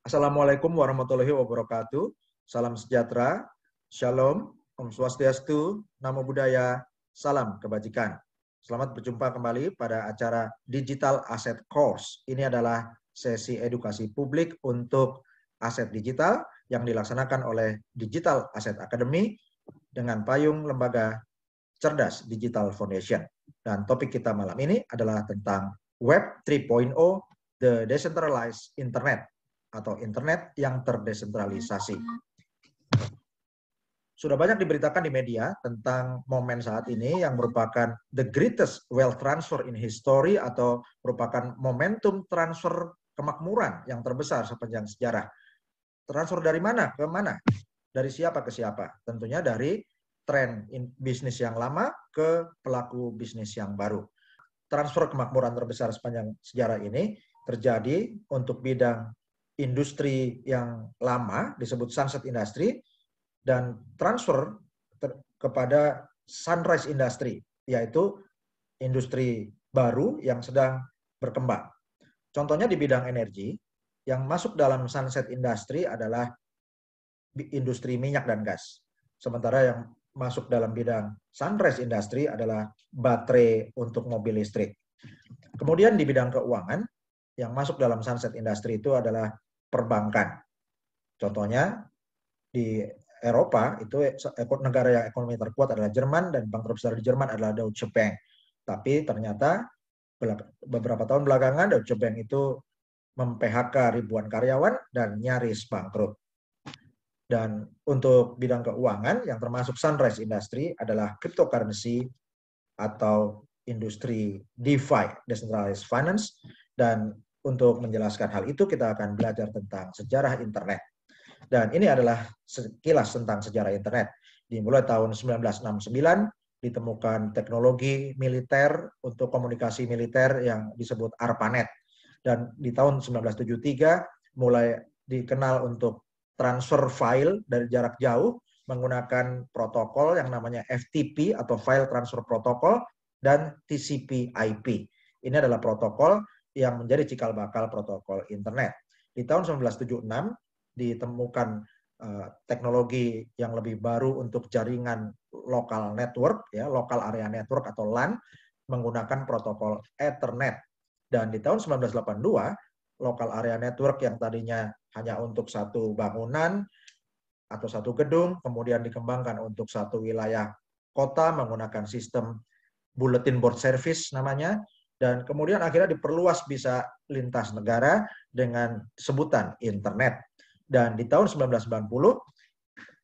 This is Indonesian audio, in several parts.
Assalamualaikum warahmatullahi wabarakatuh. Salam sejahtera, shalom, om swastiastu, namo buddhaya, salam kebajikan. Selamat berjumpa kembali pada acara Digital Asset Course. Ini adalah sesi edukasi publik untuk aset digital yang dilaksanakan oleh Digital Asset Academy dengan payung lembaga Cerdas Digital Foundation. Dan topik kita malam ini adalah tentang Web 3.0, The Decentralized Internet, atau internet yang terdesentralisasi. Sudah banyak diberitakan di media tentang momen saat ini yang merupakan the greatest wealth transfer in history, atau merupakan momentum transfer kemakmuran yang terbesar sepanjang sejarah. Transfer dari mana ke mana? Dari siapa ke siapa? Tentunya dari tren bisnis yang lama ke pelaku bisnis yang baru. Transfer kemakmuran terbesar sepanjang sejarah ini terjadi untuk bidang industri yang lama disebut sunset industry, dan transfer kepada sunrise industry, yaitu industri baru yang sedang berkembang. Contohnya di bidang energi, yang masuk dalam sunset industry adalah industri minyak dan gas. Sementara yang masuk dalam bidang sunrise industry adalah baterai untuk mobil listrik. Kemudian di bidang keuangan, yang masuk dalam sunset industry itu adalah perbankan. Contohnya di Eropa itu negara yang ekonomi terkuat adalah Jerman, dan bank terbesar di Jerman adalah Deutsche Bank. Tapi ternyata beberapa tahun belakangan Deutsche Bank itu mem-PHK ribuan karyawan dan nyaris bangkrut. Dan untuk bidang keuangan yang termasuk sunrise industry adalah cryptocurrency atau industri DeFi, Decentralized Finance. Dan untuk menjelaskan hal itu kita akan belajar tentang sejarah internet. Dan ini adalah sekilas tentang sejarah internet. Dimulai tahun 1969 ditemukan teknologi militer untuk komunikasi militer yang disebut ARPANET. Dan di tahun 1973 mulai dikenal untuk transfer file dari jarak jauh menggunakan protokol yang namanya FTP atau File Transfer Protocol, dan TCP/IP. Ini adalah protokol yang menjadi cikal bakal protokol internet. Di tahun 1976 ditemukan teknologi yang lebih baru untuk jaringan lokal network, ya, local area network atau LAN, menggunakan protokol Ethernet. Dan di tahun 1982, local area network yang tadinya hanya untuk satu bangunan atau satu gedung, kemudian dikembangkan untuk satu wilayah kota menggunakan sistem bulletin board service namanya, dan kemudian akhirnya diperluas bisa lintas negara dengan sebutan internet. Dan di tahun 1990,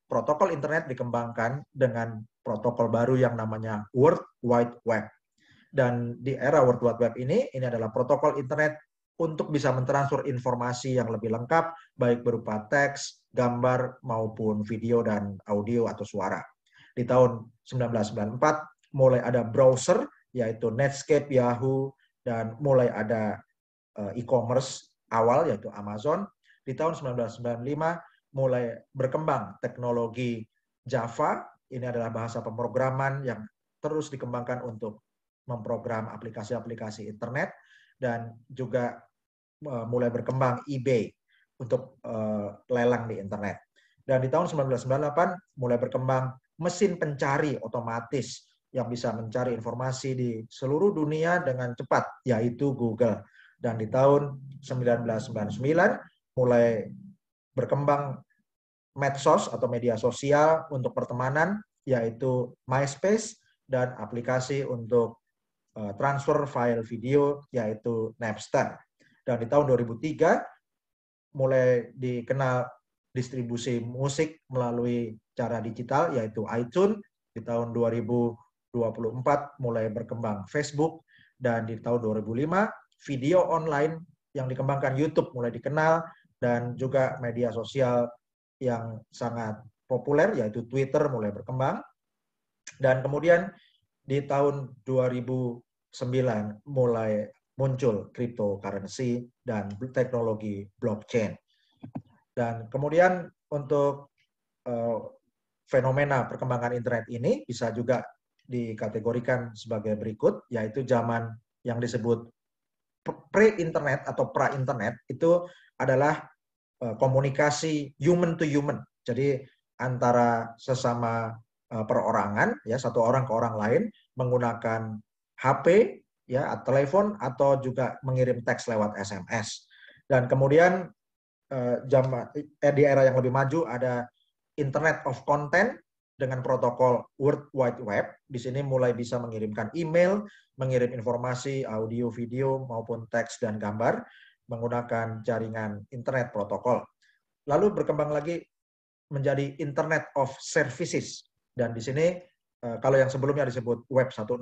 protokol internet dikembangkan dengan protokol baru yang namanya World Wide Web. Dan di era World Wide Web ini adalah protokol internet untuk bisa mentransfer informasi yang lebih lengkap, baik berupa teks, gambar, maupun video dan audio atau suara. Di tahun 1994, mulai ada browser, yaitu Netscape, Yahoo, dan mulai ada e-commerce awal, yaitu Amazon. Di tahun 1995 mulai berkembang teknologi Java. Ini adalah bahasa pemrograman yang terus dikembangkan untuk memprogram aplikasi-aplikasi internet, dan juga mulai berkembang eBay untuk lelang di internet. Dan di tahun 1998 mulai berkembang mesin pencari otomatis yang bisa mencari informasi di seluruh dunia dengan cepat, yaitu Google. Dan di tahun 1999 mulai berkembang medsos atau media sosial untuk pertemanan, yaitu MySpace, dan aplikasi untuk transfer file video, yaitu Napster. Dan di tahun 2003 mulai dikenal distribusi musik melalui cara digital, yaitu iTunes. Di tahun 2024 mulai berkembang Facebook, dan di tahun 2005 video online yang dikembangkan YouTube mulai dikenal, dan juga media sosial yang sangat populer yaitu Twitter mulai berkembang. Dan kemudian di tahun 2009 mulai muncul cryptocurrency dan teknologi blockchain. Dan kemudian untuk fenomena perkembangan internet ini bisa juga dikategorikan sebagai berikut, yaitu zaman yang disebut pre-internet atau pra-internet. Itu adalah komunikasi human to human. Jadi antara sesama perorangan, ya, satu orang ke orang lain menggunakan HP, ya, telepon, atau juga mengirim teks lewat SMS. Dan kemudian di era yang lebih maju ada Internet of Content dengan protokol World Wide Web. Di sini mulai bisa mengirimkan email, mengirim informasi, audio, video, maupun teks dan gambar menggunakan jaringan internet protokol. Lalu berkembang lagi menjadi Internet of Services. Dan di sini kalau yang sebelumnya disebut Web 1.0,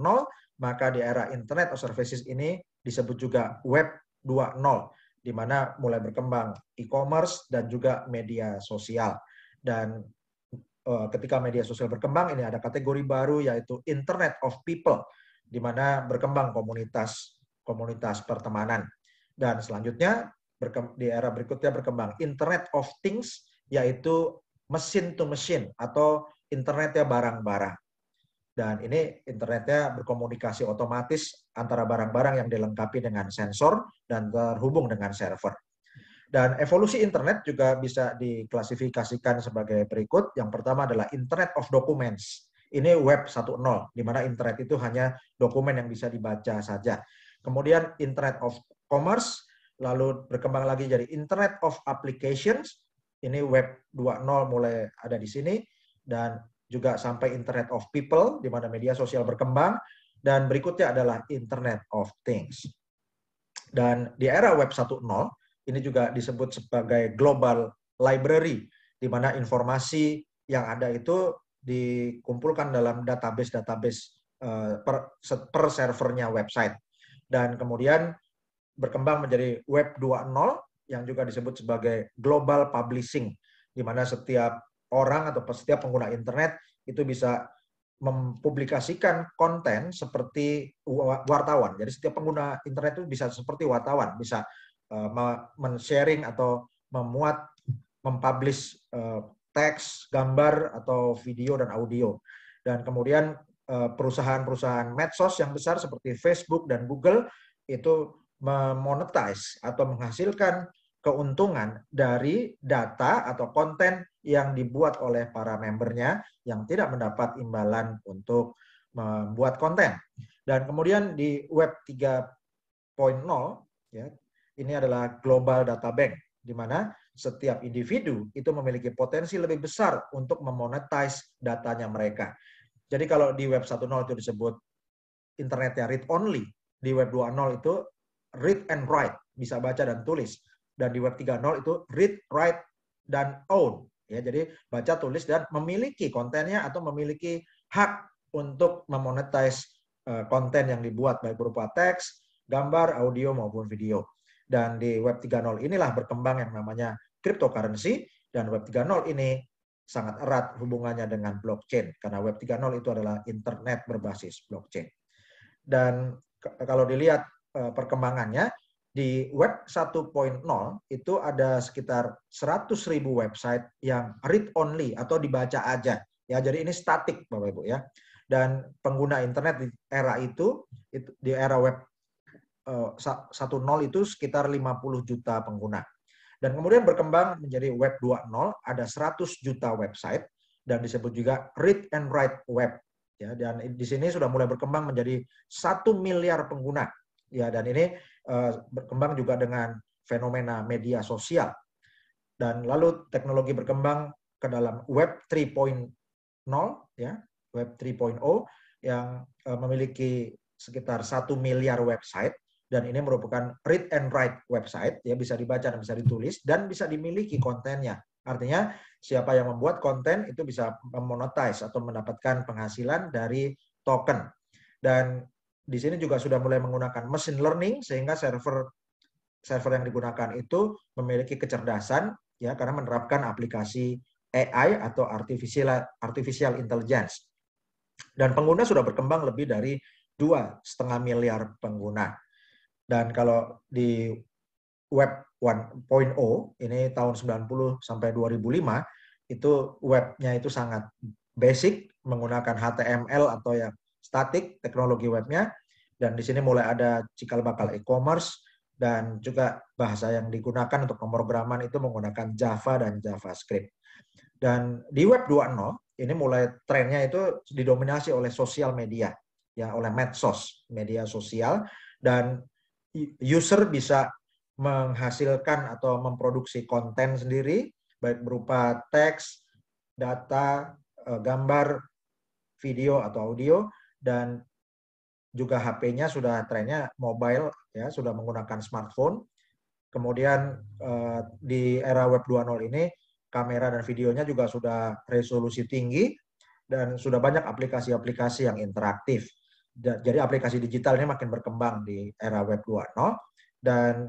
maka di era Internet of Services ini disebut juga Web 2.0, di mana mulai berkembang e-commerce dan juga media sosial. Dan ketika media sosial berkembang, ini ada kategori baru yaitu Internet of People, di mana berkembang komunitas pertemanan. Dan selanjutnya di era berikutnya berkembang Internet of Things, yaitu machine to machine atau internetnya barang-barang. Dan ini internetnya berkomunikasi otomatis antara barang-barang yang dilengkapi dengan sensor dan terhubung dengan server. Dan evolusi internet juga bisa diklasifikasikan sebagai berikut. Yang pertama adalah Internet of Documents. Ini Web 1.0, di mana internet itu hanya dokumen yang bisa dibaca saja. Kemudian Internet of Commerce, lalu berkembang lagi jadi Internet of Applications. Ini Web 2.0 mulai ada di sini. Dan juga sampai Internet of People, di mana media sosial berkembang. Dan berikutnya adalah Internet of Things. Dan di era Web 1.0, ini juga disebut sebagai Global Library, di mana informasi yang ada itu dikumpulkan dalam database-database per servernya website. Dan kemudian berkembang menjadi Web 2.0, yang juga disebut sebagai Global Publishing, di mana setiap orang atau setiap pengguna internet itu bisa mempublikasikan konten seperti wartawan. Jadi setiap pengguna internet itu bisa seperti wartawan, bisa men-sharing atau mempublish teks, gambar, atau video dan audio. Dan kemudian perusahaan-perusahaan medsos yang besar seperti Facebook dan Google itu memonetize atau menghasilkan keuntungan dari data atau konten yang dibuat oleh para membernya yang tidak mendapat imbalan untuk membuat konten. Dan kemudian di Web 3.0, ya, ini adalah Global Data Bank, di mana setiap individu itu memiliki potensi lebih besar untuk memonetize datanya mereka. Jadi kalau di Web 1.0 itu disebut internetnya read only, di Web 2.0 itu read and write, bisa baca dan tulis. Dan di Web 3.0 itu read, write, dan own. Ya, jadi baca, tulis, dan memiliki kontennya atau memiliki hak untuk memonetize konten yang dibuat, baik berupa teks, gambar, audio, maupun video. Dan di Web 3.0 inilah berkembang yang namanya cryptocurrency, dan Web 3.0 ini sangat erat hubungannya dengan blockchain, karena Web 3.0 itu adalah internet berbasis blockchain. Dan kalau dilihat perkembangannya, di Web 1.0 itu ada sekitar 100.000 website yang read only atau dibaca aja. Ya, jadi ini statik, Bapak Ibu, ya. Dan pengguna internet di era itu di era Web 1.0 itu sekitar 50 juta pengguna. Dan kemudian berkembang menjadi Web 2.0, ada 100 juta website dan disebut juga read and write web. Ya, dan di sini sudah mulai berkembang menjadi 1 miliar pengguna. Ya, dan ini berkembang juga dengan fenomena media sosial. Dan lalu teknologi berkembang ke dalam Web 3.0, ya, Web 3.0 yang memiliki sekitar 1 miliar website, dan ini merupakan read and write website, ya, bisa dibaca dan bisa ditulis dan bisa dimiliki kontennya. Artinya siapa yang membuat konten itu bisa memonetize atau mendapatkan penghasilan dari token. Dan di sini juga sudah mulai menggunakan machine learning, sehingga server yang digunakan itu memiliki kecerdasan, ya, karena menerapkan aplikasi AI atau artificial intelligence. Dan pengguna sudah berkembang lebih dari 2,5 miliar pengguna. Dan kalau di Web 1.0 ini tahun 90 sampai 2005 itu webnya itu sangat basic, menggunakan HTML atau yang statik teknologi webnya. Dan di sini mulai ada cikal bakal e-commerce, Dan juga bahasa yang digunakan untuk pemrograman itu menggunakan Java dan JavaScript. Dan di Web 2.0 ini mulai trennya itu didominasi oleh sosial media, ya, oleh medsos, media sosial, dan user bisa menghasilkan atau memproduksi konten sendiri, baik berupa teks, data, gambar, video atau audio, dan juga HP-nya sudah trennya mobile, ya, sudah menggunakan smartphone. Kemudian di era Web 2.0 ini kamera dan videonya juga sudah resolusi tinggi dan sudah banyak aplikasi-aplikasi yang interaktif. Jadi aplikasi digital ini makin berkembang di era Web 2.0 dan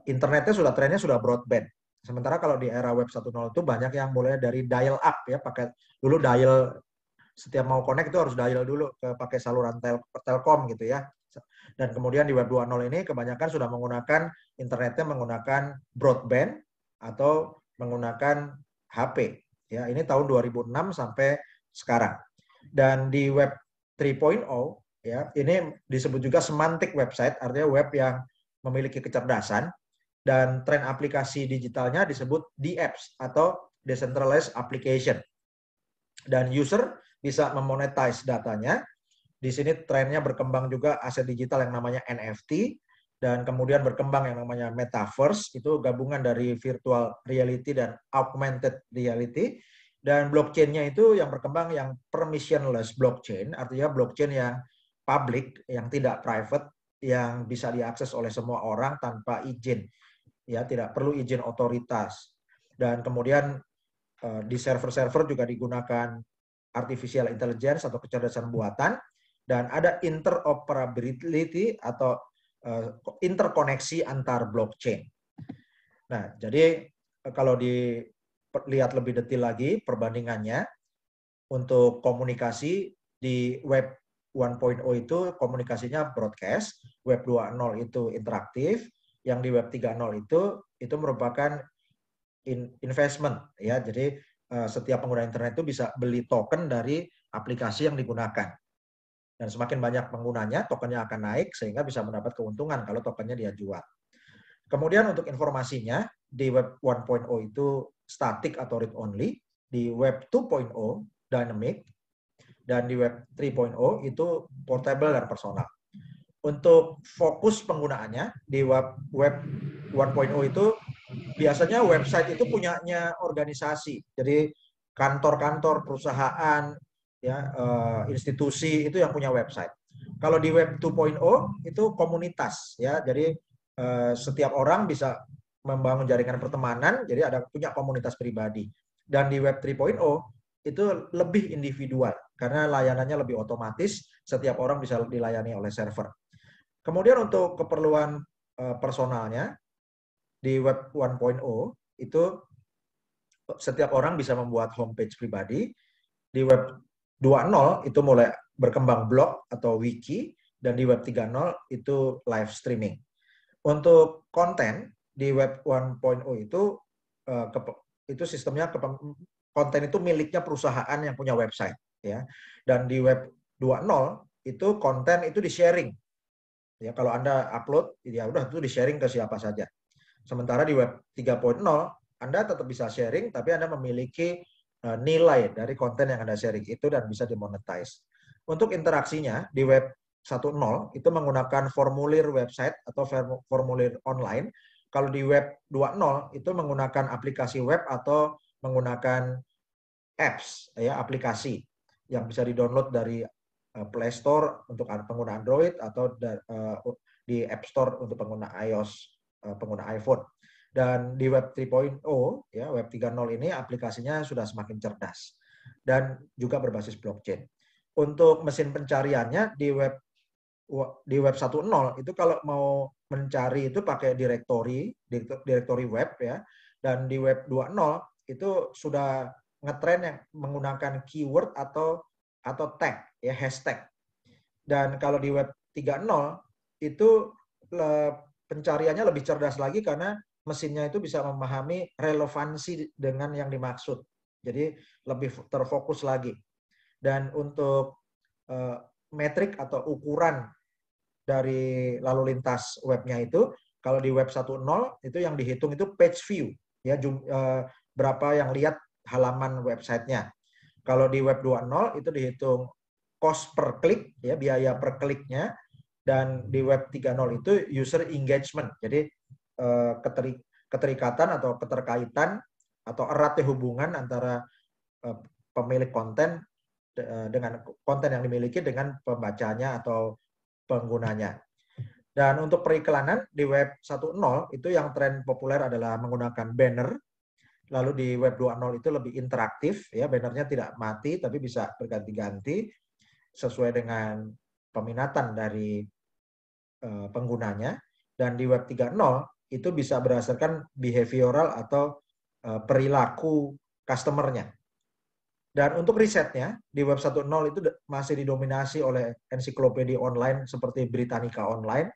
internetnya sudah trennya sudah broadband. Sementara kalau di era Web 1.0 itu banyak yang mulai dari dial up, ya, pakai dulu dial, setiap mau connect itu harus dial dulu ke pakai saluran Telkom gitu ya. Dan kemudian di Web 2.0 ini kebanyakan sudah menggunakan internetnya menggunakan broadband atau menggunakan HP. Ya, ini tahun 2006 sampai sekarang. Dan di Web 3.0 ya, ini disebut juga semantic website, artinya web yang memiliki kecerdasan, dan tren aplikasi digitalnya disebut DApps atau decentralized application. Dan user bisa memonetize datanya. Di sini trennya berkembang juga aset digital yang namanya NFT, dan kemudian berkembang yang namanya metaverse, itu gabungan dari virtual reality dan augmented reality. Dan blockchain-nya itu yang berkembang yang permissionless blockchain, artinya blockchain yang public, yang tidak private, yang bisa diakses oleh semua orang tanpa izin, ya, tidak perlu izin otoritas. Dan kemudian di server-server juga digunakan artificial intelligence atau kecerdasan buatan, dan ada interoperability atau interkoneksi antar blockchain. Nah, jadi kalau dilihat lebih detail lagi perbandingannya, untuk komunikasi di Web 1.0 itu komunikasinya broadcast, Web 2.0 itu interaktif, yang di Web 3.0 itu merupakan investment, ya. Jadi setiap pengguna internet itu bisa beli token dari aplikasi yang digunakan. Dan semakin banyak penggunanya, tokennya akan naik sehingga bisa mendapat keuntungan kalau tokennya dia jual. Kemudian untuk informasinya, di Web 1.0 itu static atau read only, di Web 2.0 dynamic, dan di Web 3.0 itu portable dan personal. Untuk fokus penggunaannya di Web 1.0 itu biasanya website itu punyanya organisasi. Jadi kantor-kantor, perusahaan, ya, institusi itu yang punya website. Kalau di Web 2.0 itu komunitas, ya. Jadi setiap orang bisa membangun jaringan pertemanan, jadi ada punya komunitas pribadi. Dan di Web 3.0 itu lebih individual karena layanannya lebih otomatis, setiap orang bisa dilayani oleh server. Kemudian untuk keperluan personalnya di Web 1.0 itu setiap orang bisa membuat homepage pribadi. Di Web 2.0 itu mulai berkembang blog atau wiki, dan di Web 3.0 itu live streaming. Untuk konten di Web 1.0 itu sistemnya konten itu miliknya perusahaan yang punya website, ya. Dan di Web 2.0 itu konten itu di-sharing. Ya, kalau Anda upload, ya udah itu di-sharing ke siapa saja. Sementara di Web 3.0 Anda tetap bisa sharing, tapi Anda memiliki nilai dari konten yang Anda sharing itu dan bisa dimonetize. Untuk interaksinya di Web 1.0 itu menggunakan formulir website atau formulir online. Kalau di Web 2.0 itu menggunakan aplikasi web atau menggunakan apps, ya, aplikasi yang bisa di-download dari Play Store untuk pengguna Android atau di App Store untuk pengguna iOS, pengguna iPhone. Dan di Web 3.0, ya, Web 3.0 ini aplikasinya sudah semakin cerdas dan juga berbasis blockchain. Untuk mesin pencariannya di Web 1.0 itu kalau mau mencari itu pakai direktori web, ya. Dan di Web 2.0 itu sudah ngetren yang menggunakan keyword atau tag, ya, hashtag. Dan kalau di Web 3.0 itu pencariannya lebih cerdas lagi karena mesinnya itu bisa memahami relevansi dengan yang dimaksud. Jadi lebih terfokus lagi. Dan untuk metrik atau ukuran dari lalu lintas webnya itu Kalau di web 1.0 itu yang dihitung itu page view, ya berapa yang lihat halaman websitenya. Kalau di web 2.0 itu dihitung cost per klik, ya biaya per kliknya, dan di web 3.0 itu user engagement. Jadi keterikatan atau keterkaitan atau eratnya hubungan antara pemilik konten dengan konten yang dimiliki dengan pembacanya atau penggunanya. Dan untuk periklanan di web 1.0 itu yang tren populer adalah menggunakan banner. Lalu di web 2.0 itu lebih interaktif, ya bannernya tidak mati tapi bisa berganti-ganti sesuai dengan peminatan dari penggunanya. Dan di web 3.0 itu bisa berdasarkan behavioral atau perilaku customernya. Dan untuk risetnya, di web 1.0 itu masih didominasi oleh ensiklopedia online seperti Britannica Online.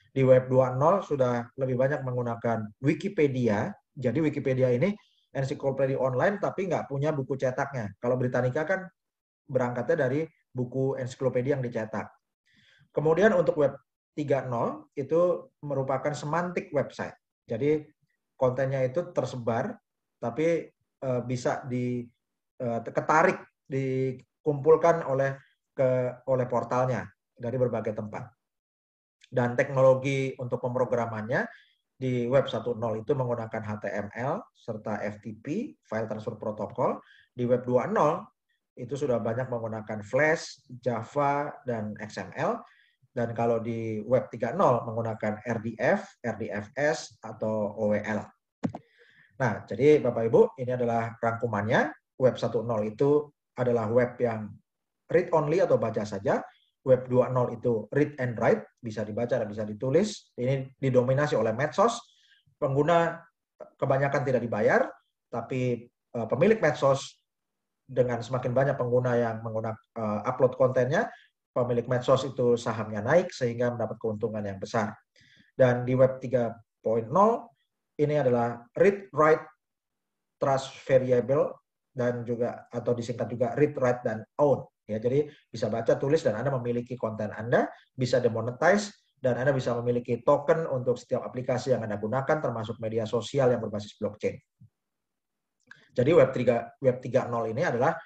Di web 2.0 sudah lebih banyak menggunakan Wikipedia. Jadi Wikipedia ini ensiklopedia online tapi nggak punya buku cetaknya. Kalau Britannica kan berangkatnya dari buku ensiklopedia yang dicetak. Kemudian untuk web 3.0 itu merupakan semantik website. Jadi kontennya itu tersebar tapi bisa ketarik, dikumpulkan oleh portalnya dari berbagai tempat. Dan teknologi untuk pemrogramannya di web 1.0 itu menggunakan HTML serta FTP, File Transfer Protocol. Di web 2.0 itu sudah banyak menggunakan Flash, Java, dan XML. Dan kalau di web 3.0 menggunakan RDF, RDFS, atau OWL. Nah, jadi Bapak Ibu, ini adalah rangkumannya. Web 1.0 itu adalah web yang read only atau baca saja. Web 2.0 itu read and write, bisa dibaca dan bisa ditulis. Ini didominasi oleh medsos. Pengguna kebanyakan tidak dibayar, tapi pemilik medsos dengan semakin banyak pengguna yang menggunakan upload kontennya, pemilik medsos itu sahamnya naik sehingga mendapat keuntungan yang besar. Dan di web 3.0 ini adalah read, write, trust variable, dan juga atau disingkat juga read, write, dan own. Ya, jadi bisa baca, tulis, dan Anda memiliki konten Anda, bisa demonetize, dan Anda bisa memiliki token untuk setiap aplikasi yang Anda gunakan, termasuk media sosial yang berbasis blockchain. Jadi web 3.0 ini adalah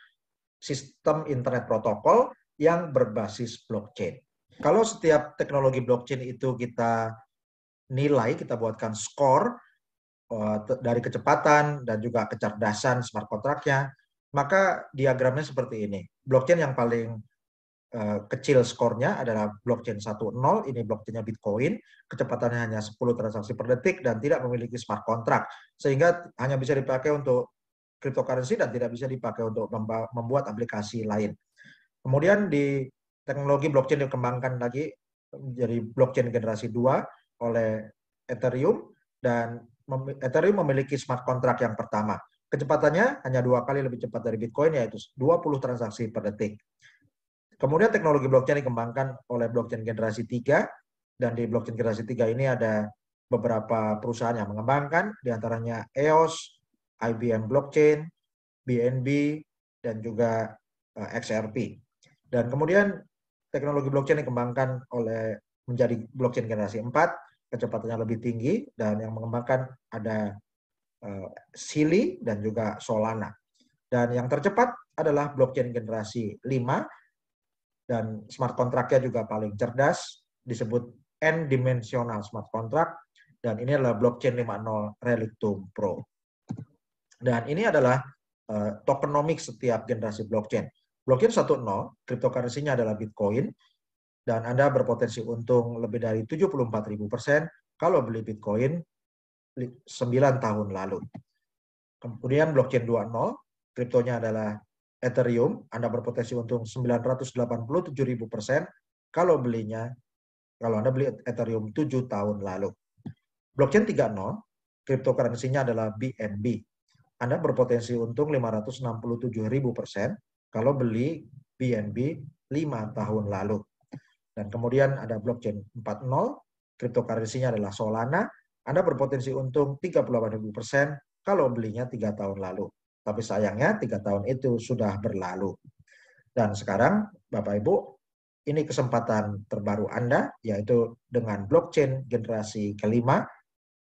sistem internet protokol yang berbasis blockchain. Kalau setiap teknologi blockchain itu kita nilai, kita buatkan skor dari kecepatan dan juga kecerdasan smart kontraknya, maka diagramnya seperti ini. Blockchain yang paling kecil skornya adalah blockchain 1.0, ini blockchainnya Bitcoin, kecepatannya hanya 10 transaksi per detik dan tidak memiliki smart contract, sehingga hanya bisa dipakai untuk cryptocurrency dan tidak bisa dipakai untuk membuat aplikasi lain. Kemudian di teknologi blockchain dikembangkan lagi menjadi blockchain generasi 2 oleh Ethereum, dan Ethereum memiliki smart contract yang pertama. Kecepatannya hanya 2 kali lebih cepat dari Bitcoin, yaitu 20 transaksi per detik. Kemudian teknologi blockchain dikembangkan oleh blockchain generasi 3, dan di blockchain generasi 3 ini ada beberapa perusahaan yang mengembangkan, diantaranya EOS, IBM Blockchain, BNB, dan juga XRP. Dan kemudian teknologi blockchain dikembangkan menjadi blockchain generasi 4, kecepatannya lebih tinggi, dan yang mengembangkan ada Sili dan juga Solana. Dan yang tercepat adalah blockchain generasi 5, dan smart contract-nya juga paling cerdas, disebut N-dimensional smart contract, dan ini adalah blockchain 5.0 Relictum Pro. Dan ini adalah tokenomics setiap generasi blockchain. Blockchain 1.0, cryptocurrency-nya adalah Bitcoin, dan Anda berpotensi untung lebih dari 74.000% kalau beli Bitcoin 9 tahun lalu. Kemudian blockchain 2.0, kriptonya adalah Ethereum, Anda berpotensi untung 987.000% kalau Anda beli Ethereum 7 tahun lalu. Blockchain 3.0, cryptocurrency-nya adalah BNB. Anda berpotensi untung 567.000% kalau beli BNB 5 tahun lalu. Dan kemudian ada blockchain 4.0, cryptocurrency-nya adalah Solana. Anda berpotensi untung 38.000% kalau belinya 3 tahun lalu. Tapi sayangnya 3 tahun itu sudah berlalu. Dan sekarang Bapak Ibu, ini kesempatan terbaru Anda, yaitu dengan blockchain generasi kelima,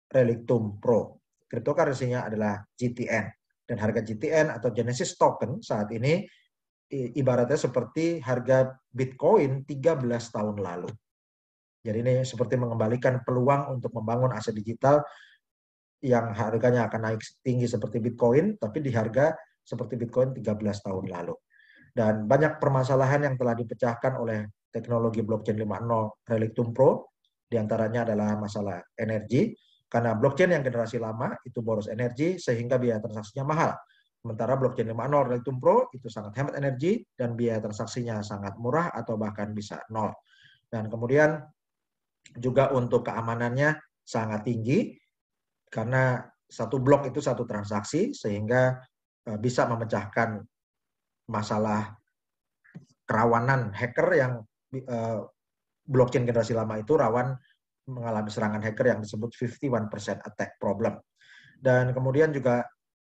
Relictum Pro. Cryptocurrency-nya adalah GTN. Dan harga GTN atau Genesis Token saat ini ibaratnya seperti harga Bitcoin 13 tahun lalu. Jadi ini seperti mengembalikan peluang untuk membangun aset digital yang harganya akan naik tinggi seperti Bitcoin, tapi di harga seperti Bitcoin 13 tahun lalu. Dan banyak permasalahan yang telah dipecahkan oleh teknologi blockchain 5.0 Relictum Pro, diantaranya adalah masalah energi, karena blockchain yang generasi lama itu boros energi sehingga biaya transaksinya mahal. Sementara blockchain 5.0 Relictum Pro itu sangat hemat energi dan biaya transaksinya sangat murah atau bahkan bisa nol. Dan kemudian juga untuk keamanannya sangat tinggi, karena satu blok itu satu transaksi sehingga bisa memecahkan masalah kerawanan hacker yang blockchain generasi lama itu rawan mengalami serangan hacker yang disebut 51% attack problem. Dan kemudian juga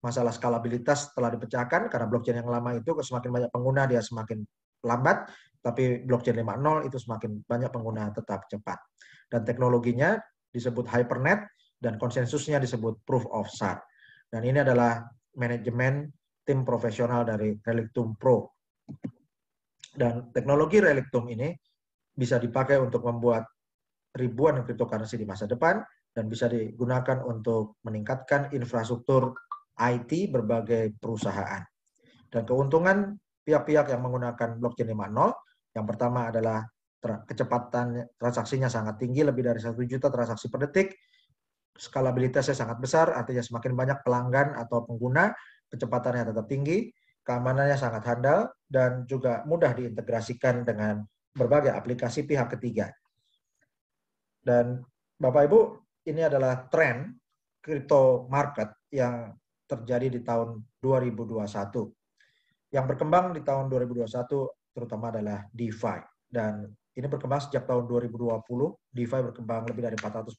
masalah skalabilitas telah dipecahkan karena blockchain yang lama itu semakin banyak pengguna dia semakin lambat, tapi blockchain 5.0 itu semakin banyak pengguna tetap cepat. Dan teknologinya disebut Hypernet dan konsensusnya disebut Proof of Stake. Dan ini adalah manajemen tim profesional dari Relictum Pro. Dan teknologi Relictum ini bisa dipakai untuk membuat ribuan cryptocurrency di masa depan dan bisa digunakan untuk meningkatkan infrastruktur IT berbagai perusahaan. Dan keuntungan pihak-pihak yang menggunakan blockchain 5.0, yang pertama adalah kecepatan transaksinya sangat tinggi, lebih dari 1 juta transaksi per detik, skalabilitasnya sangat besar, artinya semakin banyak pelanggan atau pengguna, kecepatannya tetap tinggi, keamanannya sangat handal, dan juga mudah diintegrasikan dengan berbagai aplikasi pihak ketiga. Dan Bapak Ibu, ini adalah tren crypto market yang terjadi di tahun 2021. Yang berkembang di tahun 2021 terutama adalah DeFi. Dan ini berkembang sejak tahun 2020, DeFi berkembang lebih dari 400%,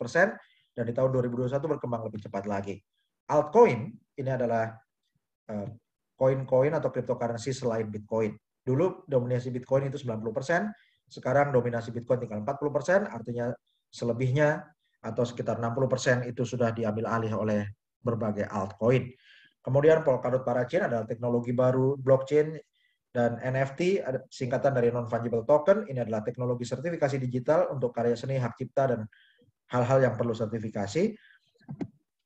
dan di tahun 2021 berkembang lebih cepat lagi. Altcoin ini adalah koin-koin atau cryptocurrency selain Bitcoin. Dulu dominasi Bitcoin itu 90%, sekarang dominasi Bitcoin tinggal 40%, artinya selebihnya atau sekitar 60% itu sudah diambil alih oleh berbagai altcoin. Kemudian Polkadot Parachain adalah teknologi baru blockchain, dan NFT singkatan dari non-fungible token. Ini adalah teknologi sertifikasi digital untuk karya seni, hak cipta, dan hal-hal yang perlu sertifikasi.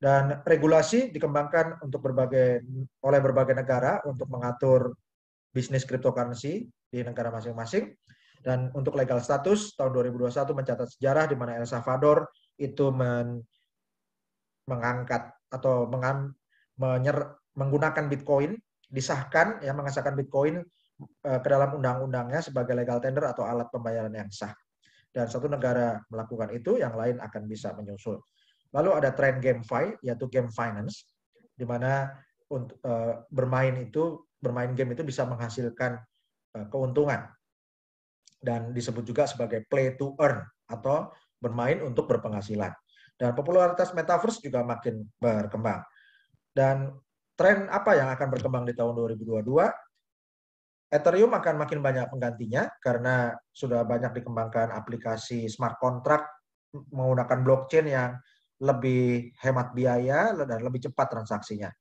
Dan regulasi dikembangkan untuk oleh berbagai negara untuk mengatur bisnis cryptocurrency di negara masing-masing. Dan untuk legal status, tahun 2021 mencatat sejarah di mana El Salvador itu mengangkat atau menggunakan Bitcoin, disahkan, ya, mengesahkan Bitcoin ke dalam undang-undangnya sebagai legal tender atau alat pembayaran yang sah. Dan satu negara melakukan itu, yang lain akan bisa menyusul. Lalu ada tren GameFi, yaitu game finance, di mana bermain game itu bisa menghasilkan keuntungan. Dan disebut juga sebagai play to earn, atau bermain untuk berpenghasilan. Dan popularitas metaverse juga makin berkembang. Dan tren apa yang akan berkembang di tahun 2022? Ethereum akan makin banyak penggantinya karena sudah banyak dikembangkan aplikasi smart contract menggunakan blockchain yang lebih hemat biaya dan lebih cepat transaksinya.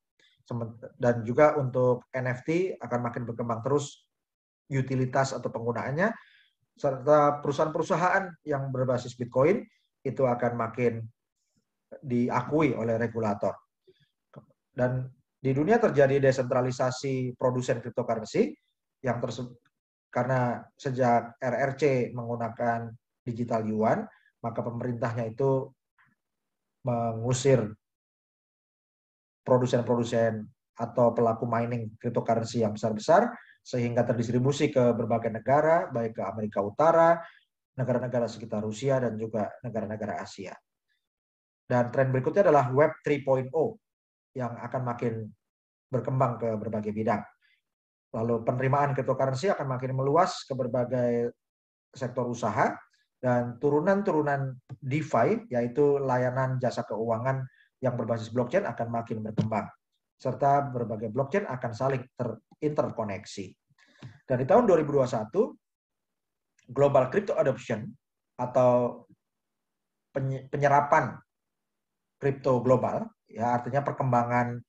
Dan juga untuk NFT akan makin berkembang terus utilitas atau penggunaannya, serta perusahaan-perusahaan yang berbasis Bitcoin itu akan makin diakui oleh regulator. Dan di dunia terjadi desentralisasi produsen cryptocurrency yang karena sejak RRC menggunakan digital yuan, maka pemerintahnya itu mengusir produsen-produsen atau pelaku mining cryptocurrency yang besar-besar, sehingga terdistribusi ke berbagai negara, baik ke Amerika Utara, negara-negara sekitar Rusia, dan juga negara-negara Asia. Dan tren berikutnya adalah Web 3.0 yang akan makin berkembang ke berbagai bidang. Lalu penerimaan cryptocurrency akan makin meluas ke berbagai sektor usaha, dan turunan-turunan DeFi, yaitu layanan jasa keuangan yang berbasis blockchain, akan makin berkembang. Serta berbagai blockchain akan saling terinterkoneksi. Dan di tahun 2021, global crypto adoption atau penyerapan kripto global, ya artinya perkembangan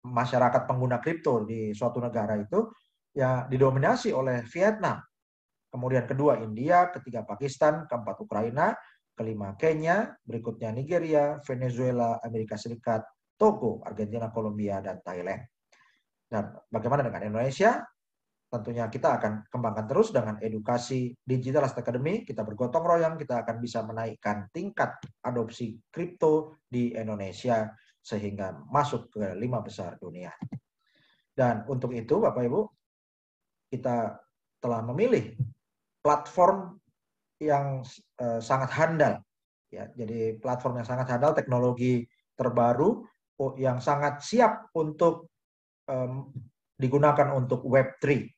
masyarakat pengguna kripto di suatu negara itu ya didominasi oleh Vietnam. Kemudian kedua India, ketiga Pakistan, keempat Ukraina, kelima Kenya, berikutnya Nigeria, Venezuela, Amerika Serikat, Togo, Argentina, Kolombia, dan Thailand. Dan bagaimana dengan Indonesia? Tentunya kita akan kembangkan terus dengan edukasi Digital Asset Academy. Kita bergotong royong, kita akan bisa menaikkan tingkat adopsi kripto di Indonesia sehingga masuk ke 5 besar dunia. Dan untuk itu, Bapak Ibu, kita telah memilih platform yang sangat handal. Ya, jadi platform yang sangat handal, teknologi terbaru yang sangat siap untuk digunakan untuk Web3.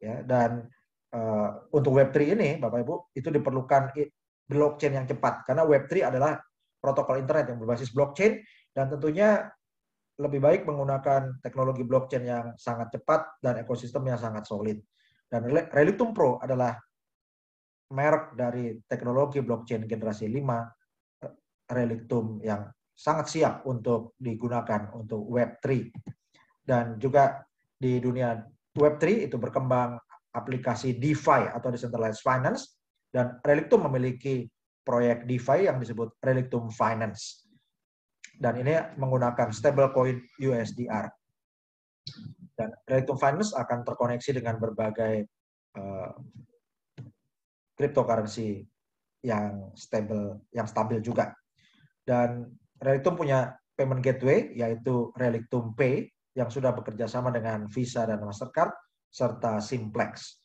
Ya, dan untuk Web3 ini, Bapak Ibu, itu diperlukan blockchain yang cepat. Karena Web3 adalah protokol internet yang berbasis blockchain, dan tentunya lebih baik menggunakan teknologi blockchain yang sangat cepat dan ekosistem yang sangat solid. Dan Relictum Pro adalah merek dari teknologi blockchain generasi 5, Relictum yang sangat siap untuk digunakan untuk Web3. Dan juga di dunia Web3 itu berkembang aplikasi DeFi atau Decentralized Finance, dan Relictum memiliki proyek DeFi yang disebut Relictum Finance. Dan ini menggunakan stablecoin USDR. Dan Relictum Finance akan terkoneksi dengan berbagai cryptocurrency yang stabil juga. Dan Relictum punya payment gateway yaitu Relictum Pay yang sudah bekerja sama dengan Visa dan Mastercard serta Simplex.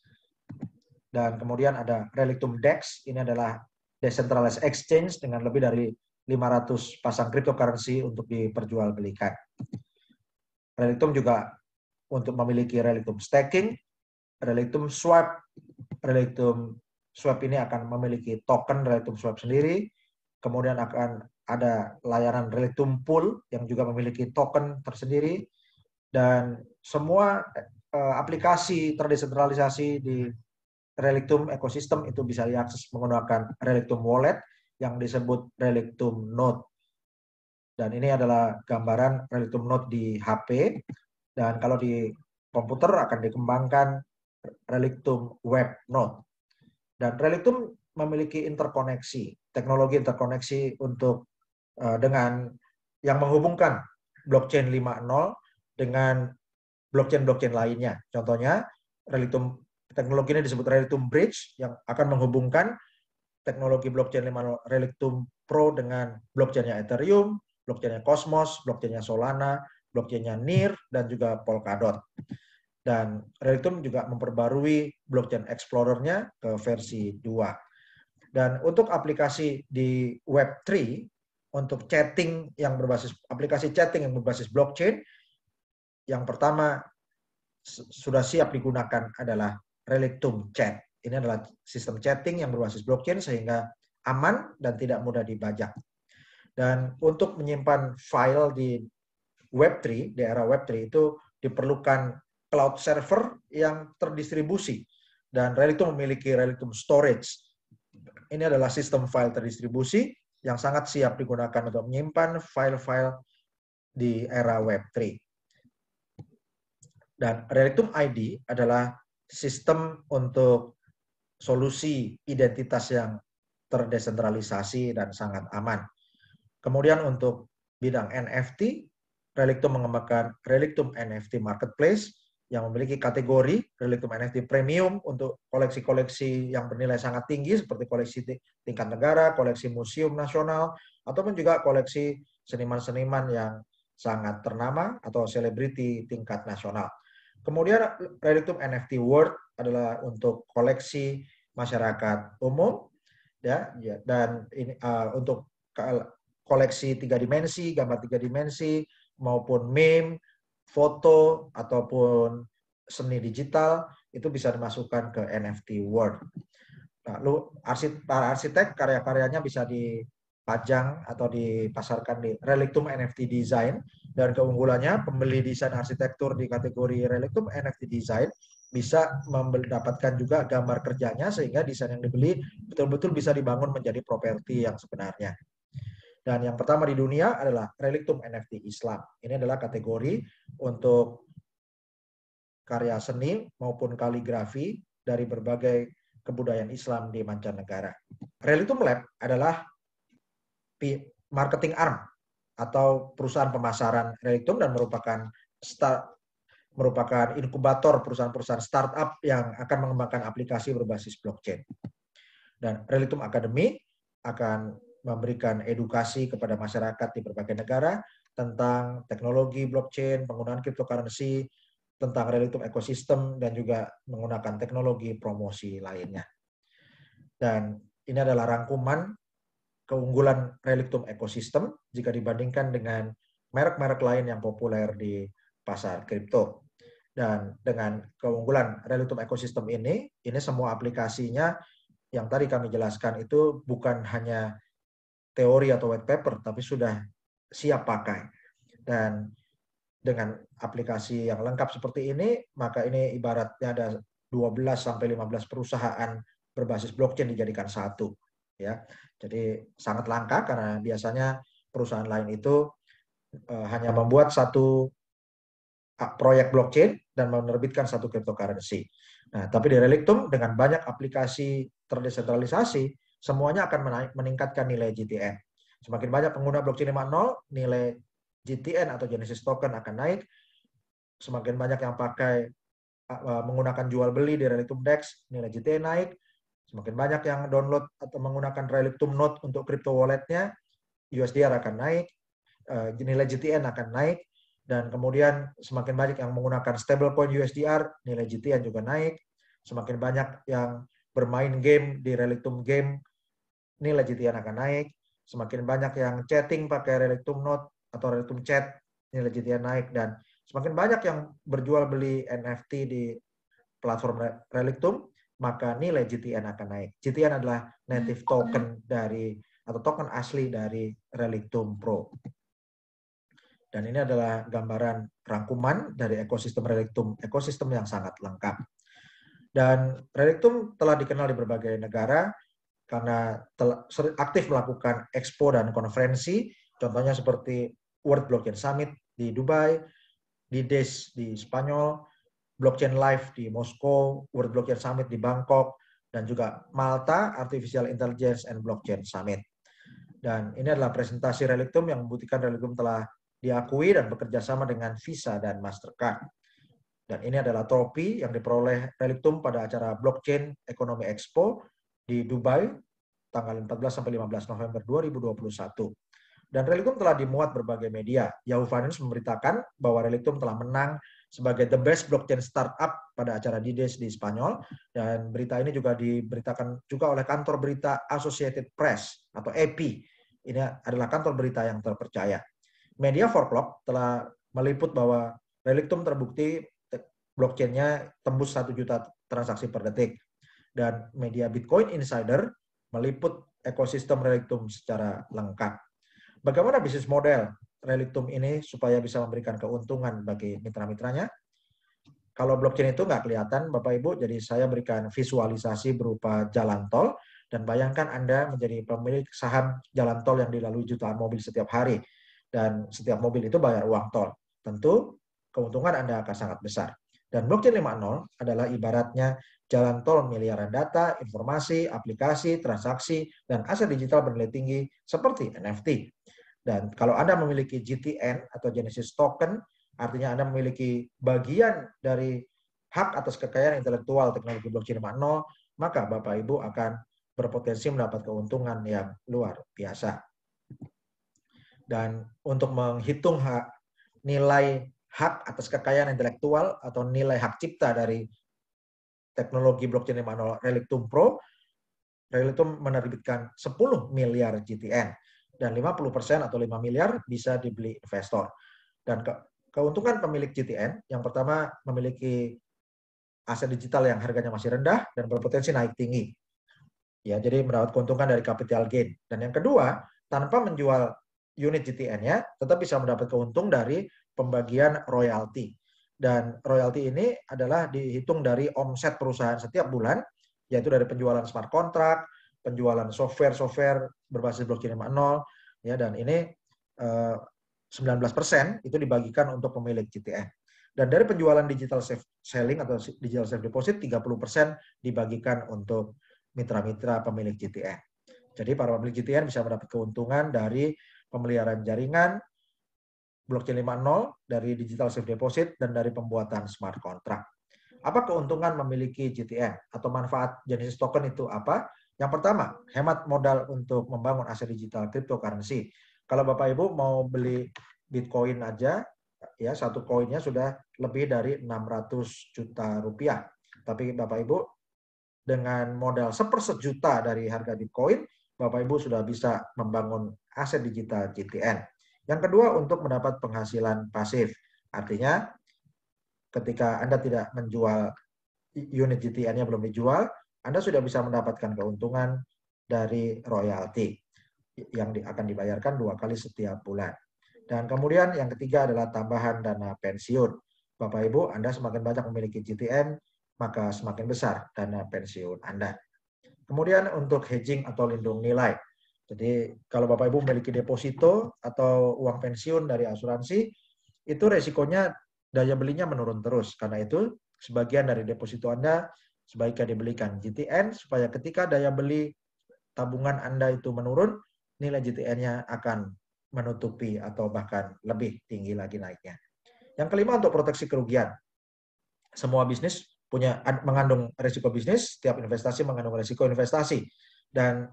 Dan kemudian ada Relictum DEX, ini adalah decentralized exchange dengan lebih dari 500 pasang cryptocurrency untuk diperjualbelikan. Relictum juga untuk memiliki Relictum Staking, Relictum Swap. Relictum Swap ini akan memiliki token Relictum Swap sendiri, kemudian akan ada layanan Relictum Pool yang juga memiliki token tersendiri, dan semua aplikasi terdesentralisasi di Relictum ekosistem itu bisa diakses menggunakan Relictum Wallet yang disebut Relictum Node. Dan ini adalah gambaran Relictum Node di HP, dan kalau di komputer akan dikembangkan Relictum Web Node. Dan Relictum memiliki interkoneksi, teknologi interkoneksi untuk dengan yang menghubungkan blockchain 5.0 dengan blockchain-blockchain lainnya. Contohnya, Relictum teknologi ini disebut Relictum Bridge yang akan menghubungkan teknologi blockchain 5.0 Relictum Pro dengan blockchain-nya Ethereum, blockchain-nya Cosmos, blockchain-nya Solana, blockchain-nya NIR, dan juga Polkadot. Dan Relictum juga memperbarui blockchain Explorer-nya ke versi 2. Dan untuk aplikasi di Web3, untuk aplikasi chatting yang berbasis blockchain, yang pertama sudah siap digunakan adalah Relictum Chat. Ini adalah sistem chatting yang berbasis blockchain sehingga aman dan tidak mudah dibajak. Dan untuk menyimpan file di Web3, di era Web3 itu diperlukan cloud server yang terdistribusi. Dan Relictum memiliki Relictum Storage. Ini adalah sistem file terdistribusi yang sangat siap digunakan untuk menyimpan file-file di era Web3. Dan Relictum ID adalah sistem untuk solusi identitas yang terdesentralisasi dan sangat aman. Kemudian untuk bidang NFT, Relictum mengembangkan Relictum NFT Marketplace yang memiliki kategori Relictum NFT Premium untuk koleksi-koleksi yang bernilai sangat tinggi seperti koleksi tingkat negara, koleksi museum nasional, ataupun juga koleksi seniman-seniman yang sangat ternama atau selebriti tingkat nasional. Kemudian Relictum NFT World adalah untuk koleksi masyarakat umum, ya, dan ini untuk koleksi 3 dimensi, gambar 3 dimensi, maupun meme, foto, ataupun seni digital, itu bisa dimasukkan ke NFT World. Lalu para arsitek karya-karyanya bisa dipajang atau dipasarkan di Relictum NFT Design, dan keunggulannya pembeli desain arsitektur di kategori Relictum NFT Design bisa mendapatkan juga gambar kerjanya sehingga desain yang dibeli betul-betul bisa dibangun menjadi properti yang sebenarnya. Dan yang pertama di dunia adalah Relictum NFT Islam. Ini adalah kategori untuk karya seni maupun kaligrafi dari berbagai kebudayaan Islam di mancanegara. Relictum Lab adalah marketing arm atau perusahaan pemasaran Relictum dan merupakan inkubator perusahaan-perusahaan startup yang akan mengembangkan aplikasi berbasis blockchain. Dan Relictum Academy akan memberikan edukasi kepada masyarakat di berbagai negara tentang teknologi blockchain, penggunaan cryptocurrency, tentang Relictum ekosistem, dan juga menggunakan teknologi promosi lainnya. Dan ini adalah rangkuman keunggulan Relictum ekosistem jika dibandingkan dengan merek-merek lain yang populer di pasar kripto. Dan dengan keunggulan Relictum ekosistem ini semua aplikasinya yang tadi kami jelaskan itu bukan hanya teori atau white paper, tapi sudah siap pakai. Dan dengan aplikasi yang lengkap seperti ini, maka ini ibaratnya ada 12-15 perusahaan berbasis blockchain dijadikan satu. Ya, jadi sangat langka karena biasanya perusahaan lain itu hanya membuat satu proyek blockchain dan menerbitkan satu cryptocurrency. Nah, tapi di Relictum dengan banyak aplikasi terdesentralisasi, semuanya akan meningkatkan nilai GTN. Semakin banyak pengguna blockchain 5.0, nilai GTN atau Genesis Token akan naik. Semakin banyak yang pakai menggunakan jual beli di Relictum DEX, nilai GTN naik. Semakin banyak yang download atau menggunakan Relictum Node untuk crypto walletnya, USDR akan naik, nilai GTN akan naik. Dan kemudian semakin banyak yang menggunakan stablecoin USDR, nilai GTN juga naik. Semakin banyak yang bermain game di Relictum Game, nilai GTN akan naik. Semakin banyak yang chatting pakai Relictum Node atau Relictum Chat, nilai GTN naik. Dan semakin banyak yang berjual beli NFT di platform Relictum, maka nilai GTN akan naik. GTN adalah native token atau token asli dari Relictum Pro. Dan ini adalah gambaran rangkuman dari ekosistem Relictum, ekosistem yang sangat lengkap. Dan Relictum telah dikenal di berbagai negara karena aktif melakukan expo dan konferensi, contohnya seperti World Blockchain Summit di Dubai, di DES di Spanyol, Blockchain Live di Moskow, World Blockchain Summit di Bangkok, dan juga Malta Artificial Intelligence and Blockchain Summit. Dan ini adalah presentasi Relictum yang membuktikan Relictum telah diakui dan bekerja sama dengan Visa dan Mastercard. Dan ini adalah trofi yang diperoleh Relictum pada acara Blockchain Economy Expo di Dubai tanggal 14-15 November 2021. Dan Relictum telah dimuat berbagai media. Yahoo Finance memberitakan bahwa Relictum telah menang sebagai the best blockchain startup pada acara DIDES di Spanyol. Dan berita ini juga diberitakan juga oleh kantor berita Associated Press atau AP. Ini adalah kantor berita yang terpercaya. Media 4Clock telah meliput bahwa Relictum terbukti blockchain-nya tembus 1 juta transaksi per detik. Dan media Bitcoin Insider meliput ekosistem Relictum secara lengkap. Bagaimana bisnis model Relictum ini supaya bisa memberikan keuntungan bagi mitra-mitranya? Kalau blockchain itu nggak kelihatan, Bapak Ibu, jadi saya berikan visualisasi berupa jalan tol, dan bayangkan Anda menjadi pemilik saham jalan tol yang dilalui jutaan mobil setiap hari. Dan setiap mobil itu bayar uang tol. Tentu keuntungan Anda akan sangat besar. Dan blockchain 5.0 adalah ibaratnya jalan tol miliaran data, informasi, aplikasi, transaksi, dan aset digital bernilai tinggi seperti NFT. Dan kalau Anda memiliki GTN atau Genesis Token, artinya Anda memiliki bagian dari hak atas kekayaan intelektual teknologi blockchain 5.0, maka Bapak Ibu akan berpotensi mendapat keuntungan yang luar biasa. Dan untuk menghitung nilai hak atas kekayaan intelektual atau nilai hak cipta dari teknologi blockchain 5.0 Relictum Pro, Relictum menerbitkan 10 miliar GTN dan 50% atau 5 miliar bisa dibeli investor. Dan keuntungan pemilik GTN, yang pertama memiliki aset digital yang harganya masih rendah dan berpotensi naik tinggi. Ya, jadi mendapat keuntungan dari capital gain. Dan yang kedua, tanpa menjual unit GTN-nya, tetap bisa mendapat keuntungan dari pembagian royalti. Dan royalti ini adalah dihitung dari omset perusahaan setiap bulan, yaitu dari penjualan smart contract, penjualan software berbasis blockchain 5.0, ya, dan ini 19% itu dibagikan untuk pemilik GTN. Dan dari penjualan digital safe selling atau digital safe deposit, 30% dibagikan untuk mitra-mitra pemilik GTN. Jadi para pemilik GTN bisa mendapat keuntungan dari pemeliharaan jaringan, blockchain 5.0, dari digital safe deposit, dan dari pembuatan smart contract. Apa keuntungan memiliki GTN atau manfaat Genesis token itu apa? Yang pertama, hemat modal untuk membangun aset digital cryptocurrency. Kalau Bapak Ibu mau beli Bitcoin aja, ya satu koinnya sudah lebih dari 600 juta rupiah. Tapi Bapak Ibu dengan modal 1/4 juta dari harga Bitcoin, Bapak Ibu sudah bisa membangun aset digital GTN. Yang kedua, untuk mendapat penghasilan pasif. Artinya, ketika Anda tidak menjual unit GTN-nya belum dijual, Anda sudah bisa mendapatkan keuntungan dari royalti yang akan dibayarkan 2 kali setiap bulan. Dan kemudian yang ketiga adalah tambahan dana pensiun. Bapak Ibu, Anda semakin banyak memiliki GTN, maka semakin besar dana pensiun Anda. Kemudian untuk hedging atau lindung nilai. Jadi kalau Bapak Ibu memiliki deposito atau uang pensiun dari asuransi, itu resikonya daya belinya menurun terus. Karena itu sebagian dari deposito Anda sebaiknya dibelikan GTN supaya ketika daya beli tabungan Anda itu menurun, nilai GTN-nya akan menutupi atau bahkan lebih tinggi lagi naiknya. Yang kelima, untuk proteksi kerugian. Semua bisnis mengandung risiko bisnis, setiap investasi mengandung risiko investasi. Dan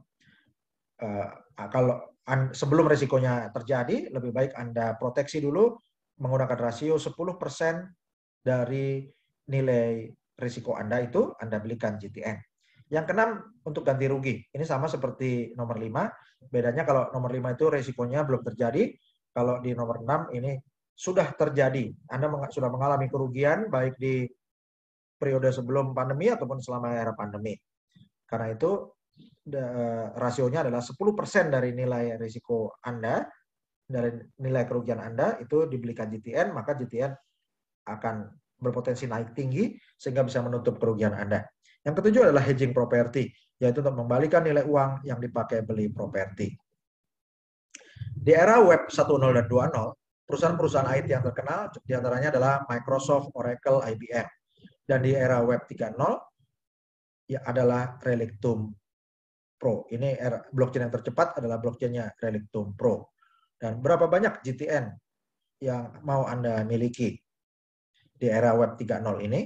kalau sebelum risikonya terjadi, lebih baik Anda proteksi dulu menggunakan rasio 10% dari nilai risiko Anda itu, Anda belikan GTN. Yang keenam, untuk ganti rugi. Ini sama seperti nomor 5. Bedanya kalau nomor 5 itu risikonya belum terjadi. Kalau di nomor 6 ini sudah terjadi. Anda sudah mengalami kerugian baik di periode sebelum pandemi ataupun selama era pandemi. Karena itu rasionya adalah 10% dari nilai risiko Anda, dari nilai kerugian Anda itu dibelikan GTN, maka GTN akan berpotensi naik tinggi sehingga bisa menutup kerugian Anda. Yang ketujuh adalah hedging properti, yaitu untuk mengembalikan nilai uang yang dipakai beli properti. Di era web 1.0 dan 2.0, perusahaan-perusahaan IT yang terkenal diantaranya adalah Microsoft, Oracle, IBM. Dan di era web 3.0 ya adalah Relictum Pro. Ini blockchain yang tercepat adalah blockchainnya Relictum Pro. Dan berapa banyak GTN yang mau Anda miliki di era web 3.0 ini?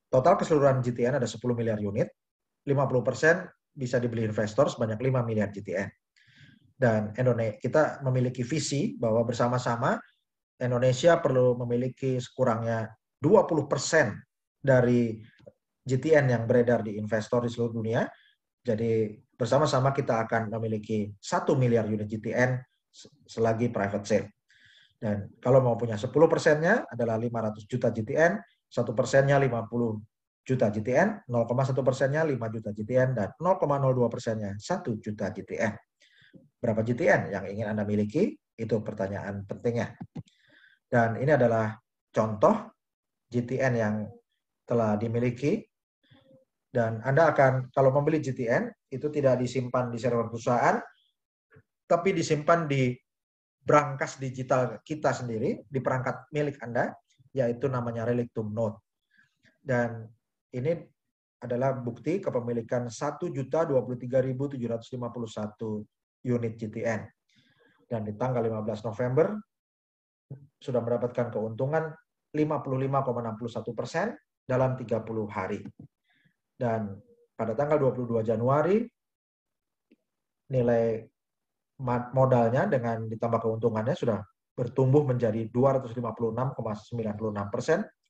Total keseluruhan GTN ada 10 miliar unit, 50% bisa dibeli investor sebanyak 5 miliar GTN. Dan kita memiliki visi bahwa bersama-sama Indonesia perlu memiliki sekurangnya 20% dari GTN yang beredar di investor di seluruh dunia. Jadi bersama-sama kita akan memiliki 1 miliar unit GTN selagi private sale. Dan kalau mau punya 10%-nya adalah 500 juta GTN, 1%-nya 50 juta GTN, 0,1%-nya 5 juta GTN, dan 0,02%-nya 1 juta GTN. Berapa GTN yang ingin Anda miliki? Itu pertanyaan pentingnya. Dan ini adalah contoh GTN yang telah dimiliki. Dan Anda akan, kalau membeli GTN, itu tidak disimpan di server perusahaan, tapi disimpan di brankas digital kita sendiri, di perangkat milik Anda, yaitu namanya Relictum Node. Dan ini adalah bukti kepemilikan 1.023.751 unit GTN. Dan di tanggal 15 November, sudah mendapatkan keuntungan 55,61% dalam 30 hari. Dan pada tanggal 22 Januari, nilai modalnya dengan ditambah keuntungannya sudah bertumbuh menjadi 256,96%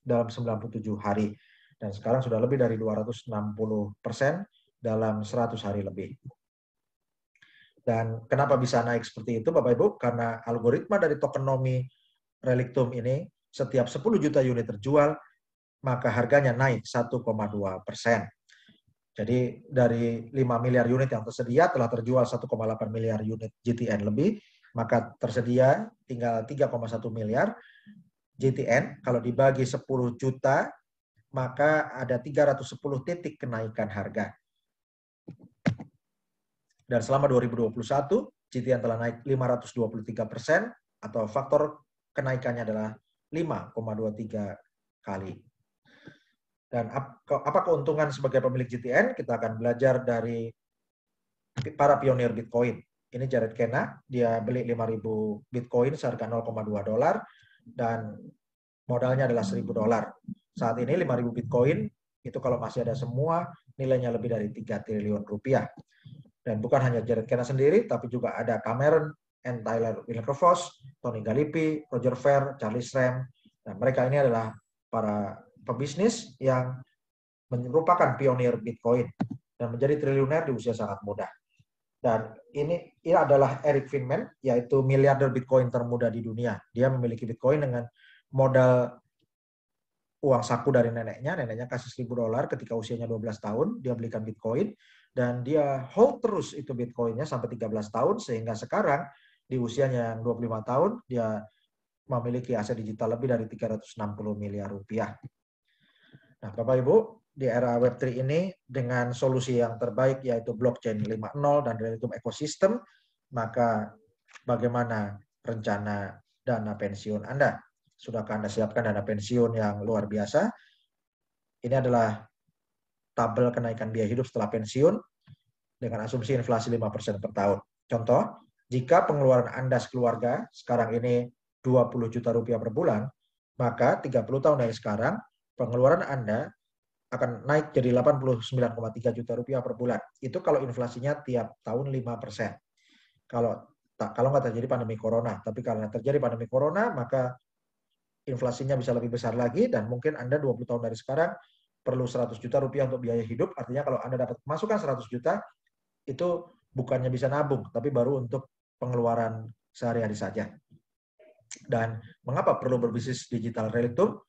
dalam 97 hari. Dan sekarang sudah lebih dari 260% dalam 100 hari lebih. Dan kenapa bisa naik seperti itu, Bapak Ibu? Karena algoritma dari tokenomics Relictum ini, setiap 10 juta unit terjual, maka harganya naik 1,2%. Jadi dari 5 miliar unit yang tersedia telah terjual 1,8 miliar unit GTN lebih, maka tersedia tinggal 3,1 miliar. JTN, kalau dibagi 10 juta, maka ada 310 titik kenaikan harga. Dan selama 2021, JTN telah naik 523%, atau faktor kenaikannya adalah 5,23 kali. Dan apa keuntungan sebagai pemilik JTN? Kita akan belajar dari para pionir Bitcoin. Ini Jared Kena, dia beli 5.000 Bitcoin seharga $0,2 dan modalnya adalah $1.000. Saat ini 5.000 Bitcoin itu kalau masih ada semua nilainya lebih dari 3 triliun rupiah. Dan bukan hanya Jared Kena sendiri, tapi juga ada Cameron and Tyler Winklevoss, Tony Gallippi, Roger Ver, Charlie Shrem. Dan mereka ini adalah para pebisnis yang merupakan pionir Bitcoin dan menjadi triliuner di usia sangat muda. Dan ini adalah Eric Friedman, yaitu miliarder Bitcoin termuda di dunia. Dia memiliki Bitcoin dengan modal uang saku dari neneknya. Neneknya kasih $1.000 ketika usianya 12 tahun. Dia belikan Bitcoin dan dia hold terus itu Bitcoinnya sampai 13 tahun. Sehingga sekarang di usianya yang 25 tahun, dia memiliki aset digital lebih dari 360 miliar rupiah. Nah, Bapak Ibu, di era Web3 ini dengan solusi yang terbaik yaitu blockchain 5.0 dan Relytium ekosistem, maka bagaimana rencana dana pensiun Anda? Sudahkah Anda siapkan dana pensiun yang luar biasa? Ini adalah tabel kenaikan biaya hidup setelah pensiun dengan asumsi inflasi 5% per tahun. Contoh, jika pengeluaran Anda sekeluarga sekarang ini 20 juta rupiah per bulan, maka 30 tahun dari sekarang pengeluaran Anda akan naik jadi 89,3 juta rupiah per bulan. Itu kalau inflasinya tiap tahun 5%. Kalau nggak terjadi pandemi corona, tapi karena terjadi pandemi corona, maka inflasinya bisa lebih besar lagi, dan mungkin Anda 20 tahun dari sekarang perlu 100 juta rupiah untuk biaya hidup. Artinya kalau Anda dapat pemasukan 100 juta, itu bukannya bisa nabung, tapi baru untuk pengeluaran sehari-hari saja. Dan mengapa perlu berbisnis digital Relytium?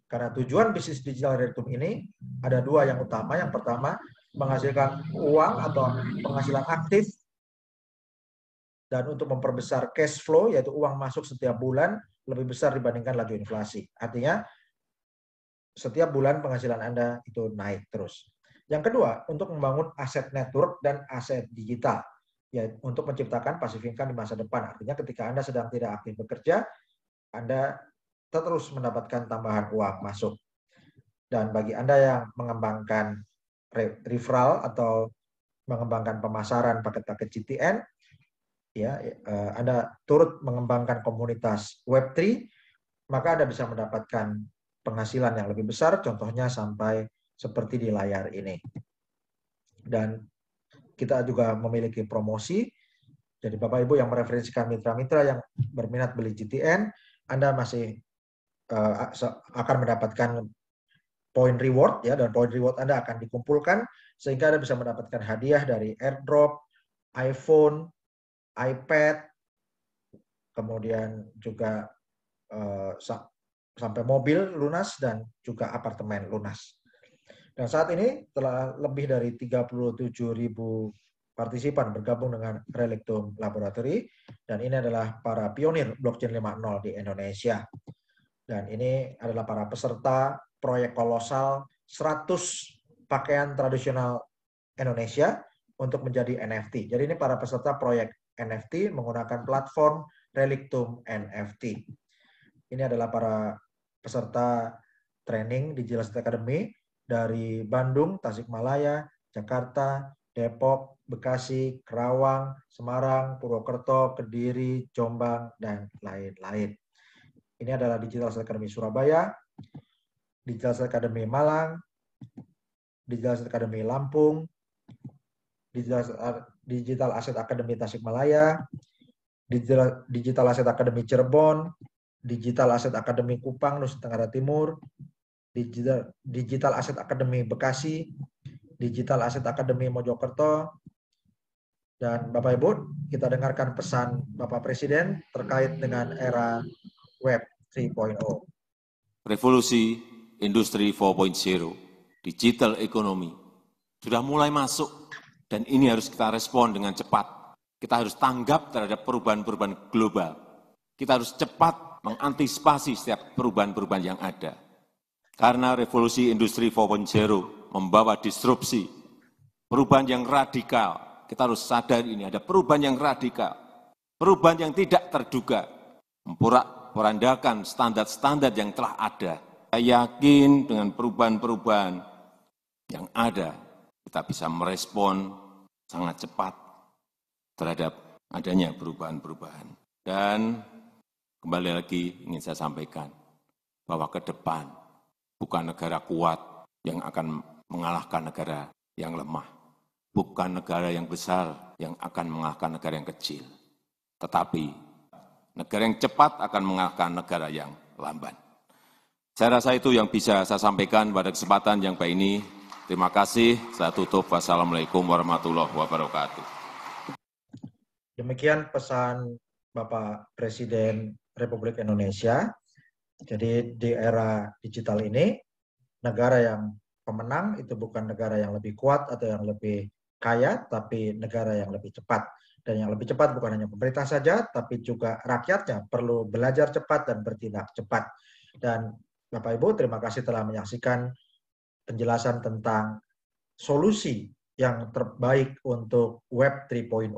Karena tujuan bisnis digital Relytium ini ada dua yang utama. Yang pertama, menghasilkan uang atau penghasilan aktif, dan untuk memperbesar cash flow, yaitu uang masuk setiap bulan lebih besar dibandingkan laju inflasi. Artinya, setiap bulan penghasilan Anda itu naik terus. Yang kedua, untuk membangun aset network dan aset digital, ya, untuk menciptakan passive income di masa depan. Artinya ketika Anda sedang tidak aktif bekerja, Anda terus mendapatkan tambahan uang masuk. Dan bagi Anda yang mengembangkan referral atau mengembangkan pemasaran paket-paket GTN, ya, Anda turut mengembangkan komunitas Web3, maka Anda bisa mendapatkan penghasilan yang lebih besar, contohnya sampai seperti di layar ini. Dan kita juga memiliki promosi. Jadi Bapak Ibu yang mereferensikan mitra-mitra yang berminat beli GTN, Anda masih akan mendapatkan poin reward, ya, dan poin reward Anda akan dikumpulkan sehingga Anda bisa mendapatkan hadiah dari airdrop, iPhone, iPad, kemudian juga sampai mobil lunas dan juga apartemen lunas. Dan saat ini telah lebih dari 37.000 partisipan bergabung dengan Relytium Laboratory, dan ini adalah para pionir blockchain 5.0 di Indonesia. Dan ini adalah para peserta proyek kolosal 100 pakaian tradisional Indonesia untuk menjadi NFT. Jadi ini para peserta proyek NFT menggunakan platform Relytium NFT. Ini adalah para peserta training Digital Asset Academy dari Bandung, Tasikmalaya, Jakarta, Depok, Bekasi, Kerawang, Semarang, Purwokerto, Kediri, Jombang, dan lain-lain. Ini adalah Digital Asset Academy Surabaya, Digital Asset Academy Malang, Digital Asset Academy Lampung, Digital Asset Academy Tasikmalaya, Digital Asset Academy Cirebon, Digital Asset Academy Kupang, Nusa Tenggara Timur, Digital Asset Academy Bekasi, Digital Asset Academy Mojokerto. Dan Bapak Ibu, kita dengarkan pesan Bapak Presiden terkait dengan era Web 3.0. Revolusi Industri 4.0, digital ekonomi, sudah mulai masuk, dan ini harus kita respon dengan cepat. Kita harus tanggap terhadap perubahan-perubahan global. Kita harus cepat mengantisipasi setiap perubahan-perubahan yang ada. Karena revolusi industri 4.0 membawa disrupsi, perubahan yang radikal. Kita harus sadar ini ada perubahan yang radikal, perubahan yang tidak terduga, memporak-porandakan standar-standar yang telah ada. Saya yakin dengan perubahan-perubahan yang ada, kita bisa merespon sangat cepat terhadap adanya perubahan-perubahan. Dan kembali lagi ingin saya sampaikan bahwa ke depan bukan negara kuat yang akan mengalahkan negara yang lemah. Bukan negara yang besar yang akan mengalahkan negara yang kecil. Tetapi negara yang cepat akan mengalahkan negara yang lamban. Saya rasa itu yang bisa saya sampaikan pada kesempatan yang baik ini. Terima kasih. Saya tutup. Wassalamualaikum warahmatullahi wabarakatuh. Demikian pesan Bapak Presiden Republik Indonesia. Jadi di era digital ini, negara yang pemenang itu bukan negara yang lebih kuat atau yang lebih kaya, tapi negara yang lebih cepat. Dan yang lebih cepat bukan hanya pemerintah saja, tapi juga rakyatnya perlu belajar cepat dan bertindak cepat. Dan Bapak Ibu, terima kasih telah menyaksikan penjelasan tentang solusi yang terbaik untuk Web 3.0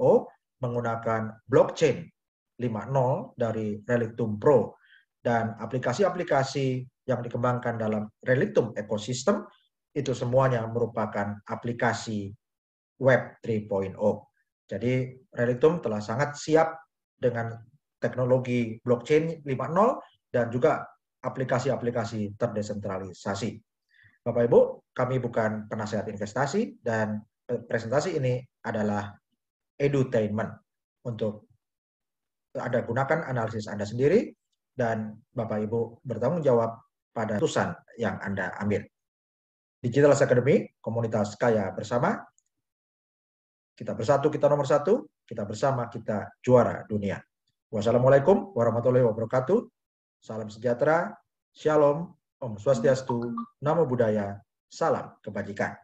menggunakan blockchain 5.0 dari Relictum Pro dan aplikasi-aplikasi yang dikembangkan dalam Relictum Ecosystem itu semuanya merupakan aplikasi Web 3.0. Jadi Relictum telah sangat siap dengan teknologi blockchain 5.0 dan juga aplikasi-aplikasi terdesentralisasi. Bapak Ibu, kami bukan penasehat investasi dan presentasi ini adalah edutainment untuk Anda gunakan analisis Anda sendiri dan Bapak Ibu bertanggung jawab pada keputusan yang Anda ambil. Digital Academy, komunitas kaya bersama. Kita bersatu, kita nomor satu. Kita bersama, kita juara dunia. Wassalamualaikum warahmatullahi wabarakatuh. Salam sejahtera, shalom, Om Swastiastu, Namo Buddhaya, salam kebajikan.